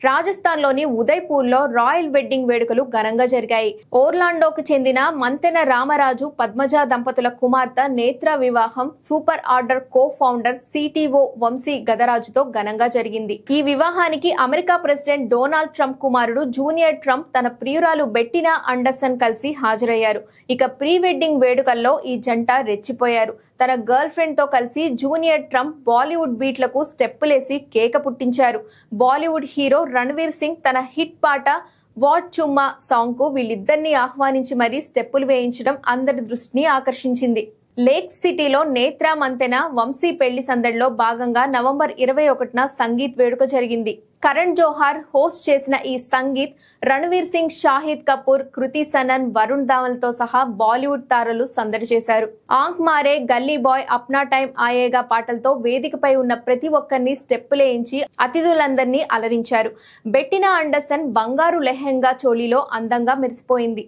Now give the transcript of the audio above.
రాజస్థాన్లోని ఉదయ్పూర్లో royal wedding వేడుకలు ఘనంగా జరిగాయి. ఓర్లాండోకు చెందిన మంతెన రామరాజు పద్మజ దంపతుల కుమార్తె నేత్ర వివాహం super order co founder CTO Vamsi గదరాజుతో ఘనంగా జరిగింది. ఈ వివాహానికి అమెరికా ప్రెసిడెంట్ డొనాల్డ్ ట్రంప్ కుమారుడు జూనియర్ ట్రంప్ తన ప్రియురాలు బెట్టినా అండర్సన్ కలిసి హాజరయ్యారు. ఇక ప్రీ వెడ్డింగ్ వేడుకల్లో ఈ జంట రెచ్చిపోయారు. తన గర్ల్ ఫ్రెండ్ తో కలిసి జూనియర్ ట్రంప్ బాలీవుడ్ బీట్లకు స్టెప్పులేసి కేక పుట్టించారు. బాలీవుడ్ హీరో రణ్వీర్ సింగ్ తన హిట్ పాట వాట్ చుమ్మా సాంగ్ కు వీళ్ళిద్దరిని ఆహ్వానించి మరీ స్టెప్పులు వేయించడం అందరి దృష్టిని ఆకర్షించింది. లేక్ సిటీలో నేత్ర మంతెన వంశీ పెళ్లి సందడిలో భాగంగా నవంబర్ 21న సంగీత్ వేడుక జరిగింది. కరణ్ జోహార్ హోస్ట్ చేసిన ఈ సంగీత్ రణ్వీర్ సింగ్, షాహిద్ కపూర్, కృతి సనన్, వరుణ్ ధావన్లతో సహా బాలీవుడ్ తారలు సందడి చేశారు. ఆంక్ మారే, గల్లీ బాయ్, అప్నా టైం ఆయేగా పాటలతో వేదికపై ఉన్న ప్రతి ఒక్కరిని స్టెప్పులేయించి అతిథులందరినీ అలరించారు. బెట్టినా అండర్సన్ బంగారు లెహెంగా చోళీలో అందంగా మెరిసిపోయింది.